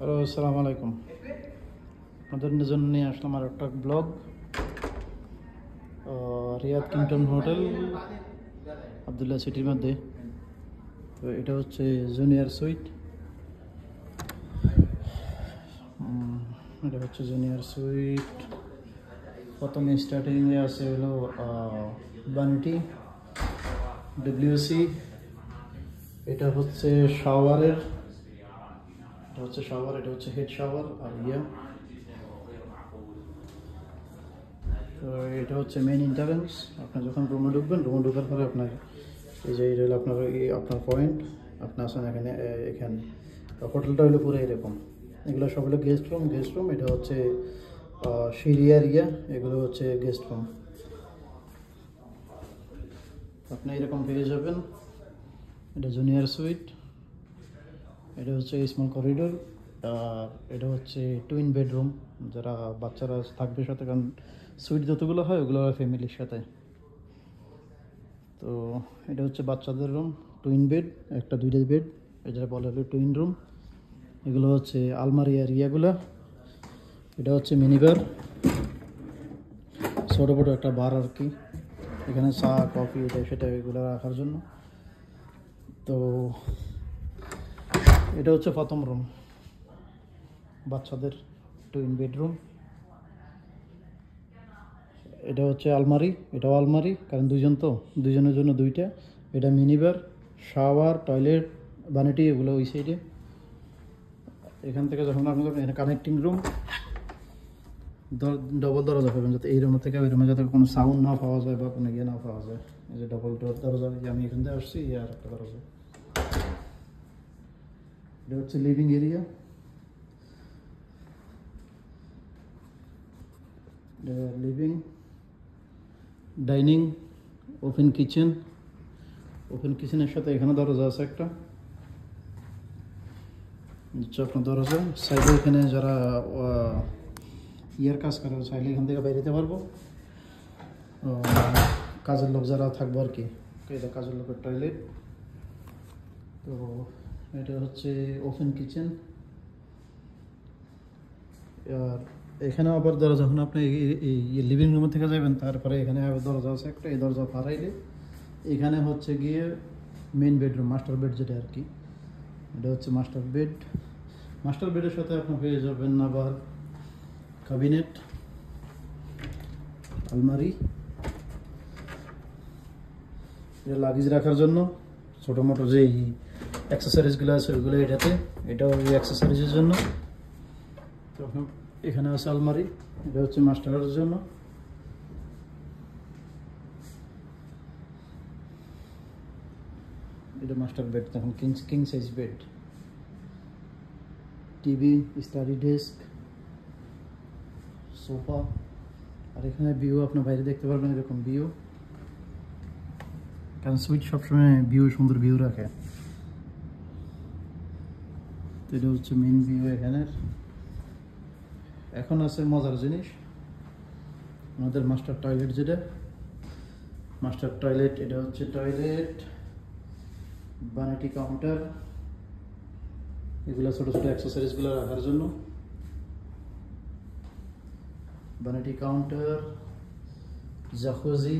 Hello, আসসালামু আলাইকুম। আপনাদের জন্য নিয়ে আসলাম আর একটা ব্লগ। রিয়াদ কিংটন হোটেল আবদুল্লাহ সিটির মধ্যে। তো এটা হচ্ছে জুনিয়র সুইট। এটা হচ্ছে জুনিয়র সুইট। প্রথমে স্টার্টিংয়ে আছে হলো বানিটি ডব্লিউসি। এটা হচ্ছে শাওয়ারের, এটা হচ্ছে শাওয়ার, এটা হচ্ছে হেড শাওয়ার আর তো এটা হচ্ছে মেইন এন্ট্রান্স। আপনি যখন রুমে ঢুকবেন, রুমে ঢোকার পরে আপনার এই যে এটা হলো আপনার পয়েন্ট। আপনি আসেন এখানে। এখানে হোটেলটা হলো পুরো এরকম। এগুলো সব হলো গেস্ট রুম। এটা হচ্ছে সিঁড়ি এরিয়া, এগুলো হচ্ছে গেস্ট রুম। আপনি এরকম পেয়ে যাবেন। এটা জুনিয়র সুইট, এটা হচ্ছে স্মল করিডোর। আর এটা হচ্ছে টুইন বেডরুম, যারা বাচ্চারা থাকবে সাথে, কারণ সুইট যতগুলো হয় ওগুলো হয় ফ্যামিলির সাথে। তো এটা হচ্ছে বাচ্চাদের রুম, টুইন বেড, একটা দুইটা বেড, এটা বলা হলো টুইন রুম। এগুলো হচ্ছে আলমারি আর ইয়াগুলো। এটা হচ্ছে মিনিবার, ছোটো বড়ো একটা বার আর কি। এখানে চা কফি এটা সেটা এগুলো রাখার জন্য। তো এটা হচ্ছে প্রথম রুম, বাচ্চাদের টুইন বেডরুম। এটা হচ্ছে আলমারি, এটাও আলমারি, কারণ দুজনের জন্য দুইটা। এটা মিনিবার, শাওয়ার, টয়লেট, ভ্যানিটি এগুলো ওই সাইডে। এখান থেকে যখন আপনি এখানে কানেক্টিং রুম, ডবল দরজা পাবেন, যাতে এই রুম থেকে ওই রুমে যাতে কোনো সাউন্ড না পাওয়া যায় বা কোনো ইয়ে না পাওয়া যায়। এই যে ডবল দরজা, যে আমি এখান থেকে আসছি আর একটা দরজা। এটা হচ্ছে living area, living, dining, open কিচেনের সাথে এখানে দরজা আছে একটা, আপনার দরজা। সাইডে এখানে যারা কাজ করে চাইলে এখান থেকে বাইরে যেতে পারবো। কাজের লোক যারা থাকবো আর কি, এটা কাজের লোকের টয়লেট। তো এটা হচ্ছে ওপেন কিচেন। আর এখানে আবার দরজা, যখন আপনি এই লিভিং রুম থেকে যাবেন, তারপরে এখানে আবার দরজা আছে একটা। এই দরজা পাড়াইলে এখানে হচ্ছে গিয়ে মেইন বেডরুম, মাস্টার বেড যেটা আর কি। এটা হচ্ছে মাস্টার বেডের সাথে আপনি পেয়ে যাবেন আবার ক্যাবিনেট, আলমারি, এটা লাগেজ রাখার জন্য। ছোটো মোটো যে অ্যাক্সেসরিজগুলো আছে ওইগুলো এটাতে, এটাও ওই অ্যাক্সেসরিজের জন্য। তো এখানে আছে আলমারি, এটা হচ্ছে মাস্টারের জন্য। এটা মাস্টার বেড, তখন king size bed, TV, study desk, sofa. আর এখানে ভিউ আপনার বাইরে দেখতে পারবেন, এরকম ভিউ, কারণ সুইট সবসময় সুন্দর ভিউ রাখে। তো এটা হচ্ছে মেন ভিউ এখানের। এখন আছে মজার জিনিস, আমাদের মাস্টার টয়লেট যেটা, এটা হচ্ছে টয়লেট, ভ্যানিটি কাউন্টার, এগুলো ছোটো ছোটো অ্যাক্সেসরিজগুলো রাখার জন্য। ভ্যানিটি কাউন্টার, জাকুজি,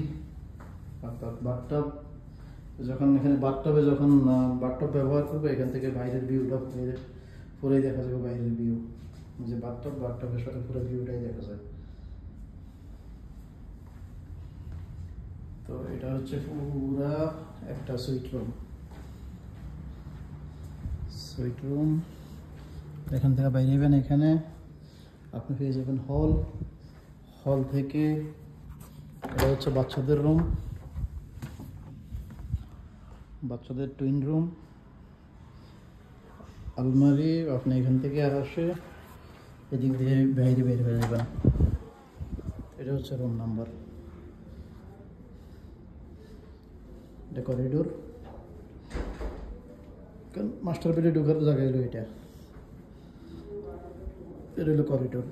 অর্থাৎ বাথটব। যখন এখানে বাথটব ব্যবহার করবো, এখান থেকে বাইরের ভিউটা পুরোই দেখা যাবে। বাইরের ভিউ, যে বাথটবের সাথে পুরো ভিউটাই দেখা যায়। তো এটা হচ্ছে পুরা একটা সুইট রুম। এখান থেকে বাইরে যাবেন, এখানে আপনি পেয়ে যাবেন হল থেকে এটা হচ্ছে বাচ্চাদের রুম, বাচ্চাদের টুইন রুম, আলমারি। আপনি এখান থেকে আসে এদিক দিয়ে বাইরে হয়ে যাবেন। এটা হচ্ছে রুম নাম্বার, এটা করিডোর, কারণ মাস্টার বেডে ঢোকার জায়গা হলো এটা হলো করিডোর।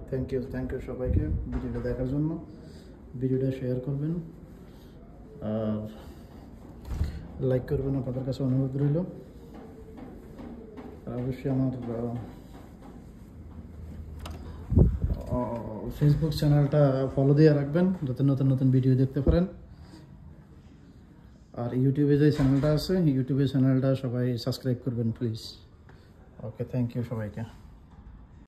থ্যাংক ইউ সবাইকে ভিডিওটা দেখার জন্য। ভিডিওটা শেয়ার করবেন আর লাইক করবেন, আপনাদের কাছে অনুরোধ রইল। অবশ্যই আমার ফেসবুক চ্যানেলটা ফলো দিয়ে রাখবেন যাতে নতুন নতুন ভিডিও দেখতে পারেন। আর ইউটিউবে যে চ্যানেলটা আছে, ইউটিউবের চ্যানেলটা সবাই সাবস্ক্রাইব করবেন প্লিজ। ওকে, থ্যাংক ইউ সবাইকে।